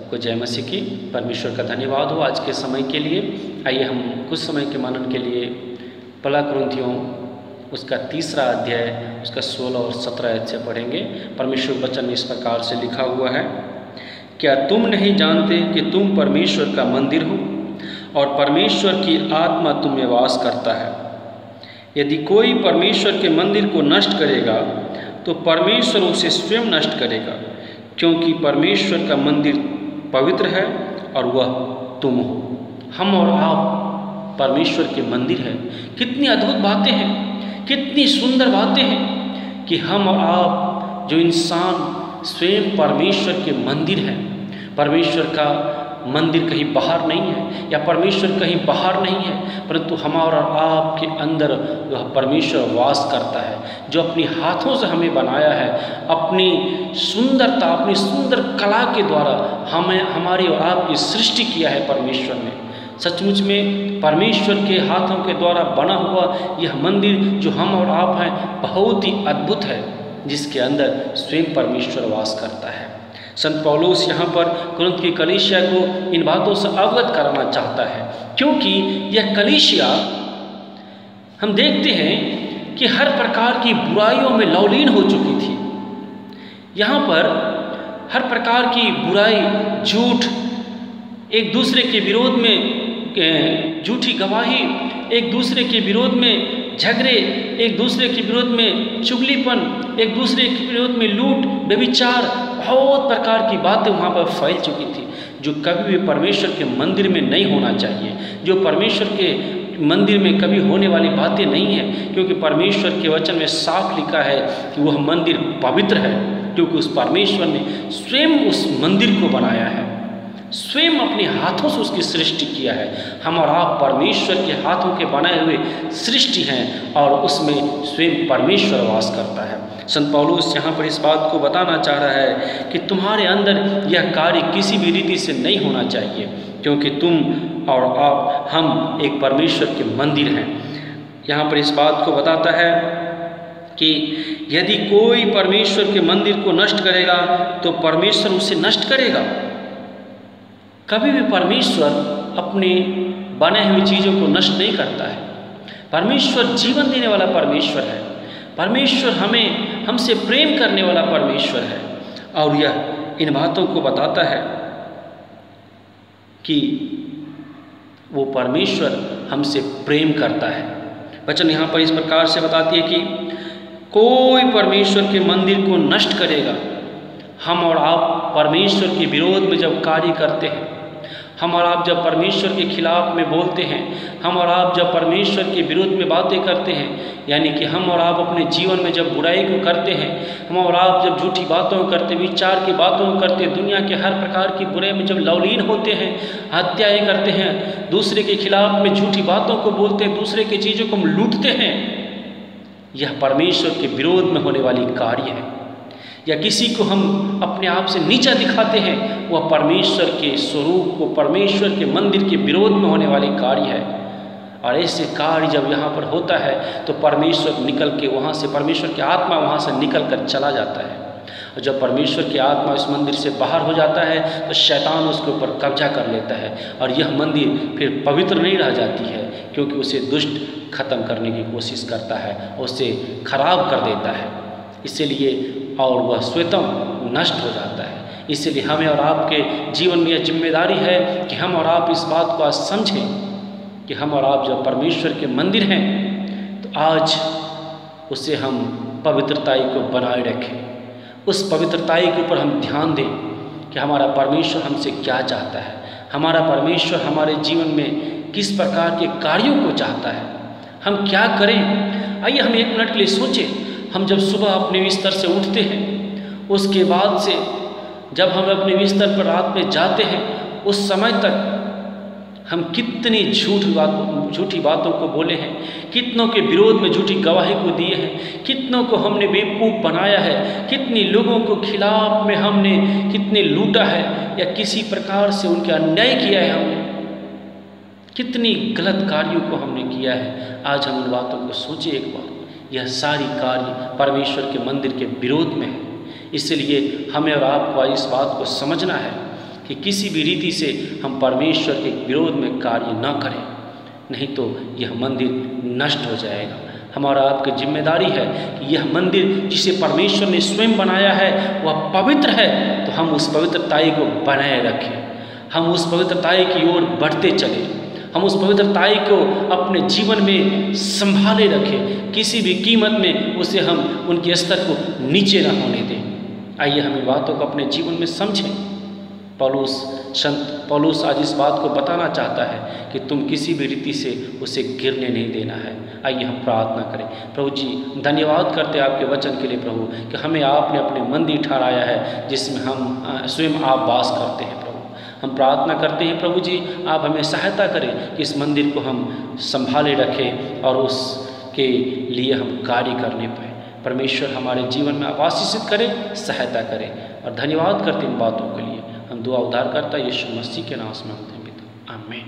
सबको जय मसीह की। परमेश्वर का धन्यवाद हो आज के समय के लिए। आइए हम कुछ समय के मनन के लिए पहला कुरिन्थियों उसका 3 अध्याय उसका 16 और 17 से पढ़ेंगे। परमेश्वर वचन में इस प्रकार से लिखा हुआ है, क्या तुम नहीं जानते कि तुम परमेश्वर का मंदिर हो और परमेश्वर की आत्मा तुम में वास करता है। यदि कोई परमेश्वर के मंदिर को नष्ट करेगा तो परमेश्वर उसे स्वयं नष्ट करेगा, क्योंकि परमेश्वर का मंदिर पवित्र है और वह तुम हो। हम और आप परमेश्वर के मंदिर हैं। कितनी अद्भुत बातें हैं, कितनी सुंदर बातें हैं कि हम और आप जो इंसान स्वयं परमेश्वर के मंदिर हैं। परमेश्वर का मंदिर कहीं बाहर नहीं है या परमेश्वर कहीं बाहर नहीं है, परंतु हमारा और आपके अंदर वह परमेश्वर वास करता है, जो अपनी हाथों से हमें बनाया है। अपनी सुंदरता, अपनी सुंदर कला के द्वारा हमें हमारी और आपकी सृष्टि किया है परमेश्वर ने। सचमुच में परमेश्वर के हाथों के द्वारा बना हुआ यह मंदिर जो हम और आप हैं बहुत ही अद्भुत है, जिसके अंदर स्वयं परमेश्वर वास करता है। संत पौलुस यहाँ पर कुरिन्थ की कलीसिया को इन बातों से अवगत कराना चाहता है, क्योंकि यह कलीसिया हम देखते हैं कि हर प्रकार की बुराइयों में लवलीन हो चुकी थी। यहाँ पर हर प्रकार की बुराई, झूठ, एक दूसरे के विरोध में झूठी गवाही, एक दूसरे के विरोध में झगड़े, एक दूसरे के विरोध में चुगलीपन, एक दूसरे के विरोध में लूट, व्यभिचार, बहुत प्रकार की बातें वहाँ पर फैल चुकी थी, जो कभी भी परमेश्वर के मंदिर में नहीं होना चाहिए, जो परमेश्वर के मंदिर में कभी होने वाली बातें नहीं है। क्योंकि परमेश्वर के वचन में साफ लिखा है कि वह मंदिर पवित्र है, क्योंकि उस परमेश्वर ने स्वयं उस मंदिर को बनाया है, स्वयं अपने हाथों से उसकी सृष्टि किया है। हम और आप परमेश्वर के हाथों के बनाए हुए सृष्टि हैं और उसमें स्वयं परमेश्वर वास करता है। संत पौलुस यहाँ पर इस बात को बताना चाह रहा है कि तुम्हारे अंदर यह कार्य किसी भी रीति से नहीं होना चाहिए, क्योंकि तुम और आप, हम एक परमेश्वर के मंदिर हैं। यहाँ पर इस बात को बताता है कि यदि कोई परमेश्वर के मंदिर को नष्ट करेगा तो परमेश्वर उसे नष्ट करेगा। कभी भी परमेश्वर अपने बने हुई चीज़ों को नष्ट नहीं करता है। परमेश्वर जीवन देने वाला परमेश्वर है। परमेश्वर हमसे प्रेम करने वाला परमेश्वर है, और यह इन बातों को बताता है कि वो परमेश्वर हमसे प्रेम करता है। वचन यहाँ पर इस प्रकार से बताती है कि कोई परमेश्वर के मंदिर को नष्ट करेगा। हम और आप परमेश्वर के विरोध में जब कार्य करते हैं, हम और आप जब परमेश्वर के खिलाफ में बोलते हैं, हम और आप जब परमेश्वर के विरोध में बातें करते हैं, यानी कि हम और आप अपने जीवन में जब बुराई को करते हैं, हम और आप जब झूठी बातों करते, विचार की बातों करते, दुनिया के हर प्रकार की बुराई में जब लवलीन होते हैं, हत्याएं करते हैं, दूसरे के खिलाफ में झूठी बातों को बोलते हैं, दूसरे की चीज़ों को हम लूटते हैं, यह परमेश्वर के विरोध में होने वाली कार्य है। या किसी को हम अपने आप से नीचा दिखाते हैं, वह परमेश्वर के स्वरूप को, परमेश्वर के मंदिर के विरोध में होने वाली कार्य है। और ऐसे कार्य जब यहाँ पर होता है तो परमेश्वर निकल के वहाँ से, परमेश्वर की आत्मा वहाँ से निकल कर चला जाता है। और जब परमेश्वर की आत्मा इस मंदिर से बाहर हो जाता है तो शैतान उसके ऊपर कब्जा कर लेता है, और यह मंदिर फिर पवित्र नहीं रह जाती है, क्योंकि उसे दुष्ट खत्म करने की कोशिश करता है, उसे खराब कर देता है, इसलिए और वह स्वतः नष्ट हो जाता है। इसलिए हमें और आपके जीवन में यह जिम्मेदारी है कि हम और आप इस बात को आज समझें कि हम और आप जब परमेश्वर के मंदिर हैं तो आज उसे हम पवित्रताई को बनाए रखें। उस पवित्रताई के ऊपर हम ध्यान दें कि हमारा परमेश्वर हमसे क्या चाहता है, हमारा परमेश्वर हमारे जीवन में किस प्रकार के कार्यों को चाहता है, हम क्या करें। आइए हम 1 मिनट के लिए सोचें। हम जब सुबह अपने बिस्तर से उठते हैं, उसके बाद से जब हम अपने बिस्तर पर रात में जाते हैं, उस समय तक हम कितनी झूठी बातों को बोले हैं, कितनों के विरोध में झूठी गवाही को दिए हैं, कितनों को हमने बेवकूफ़ बनाया है, कितने लोगों को खिलाफ में हमने कितने लूटा है या किसी प्रकार से उनके अन्याय किया है, हमने कितनी गलत कार्यों को हमने किया है। आज हम उन बातों को सोचें एक बार। यह सारी कार्य परमेश्वर के मंदिर के विरोध में है। इसलिए हमें और आपको इस बात को समझना है कि किसी भी रीति से हम परमेश्वर के विरोध में कार्य न करें, नहीं तो यह मंदिर नष्ट हो जाएगा। हमारा आपकी जिम्मेदारी है कि यह मंदिर जिसे परमेश्वर ने स्वयं बनाया है वह पवित्र है, तो हम उस पवित्रताई को बनाए रखें, हम उस पवित्रताई की ओर बढ़ते चलें, हम उस पवित्रताई को अपने जीवन में संभाले रखें, किसी भी कीमत में उसे हम उनके स्तर को नीचे न होने दें। आइए हम इन बातों को अपने जीवन में समझें। संत पौलुस आज इस बात को बताना चाहता है कि तुम किसी भी रीति से उसे गिरने नहीं देना है। आइए हम प्रार्थना करें। प्रभु जी, धन्यवाद करते हैं आपके वचन के लिए प्रभु, कि हमें आपने अपने मंदिर ठहराया है जिसमें हम स्वयं आप वास करते हैं। प्रभु हम प्रार्थना करते हैं प्रभु जी, आप हमें सहायता करें कि इस मंदिर को हम संभाले रखें और उसके लिए हम कार्य करने पाएँ। परमेश्वर हमारे जीवन में आप आशीषित करें, सहायता करें, और धन्यवाद करते हैं इन बातों के लिए। हम दुआ उद्धार करता यीशु मसीह के नाम में मांगते हैं पिता, आमीन।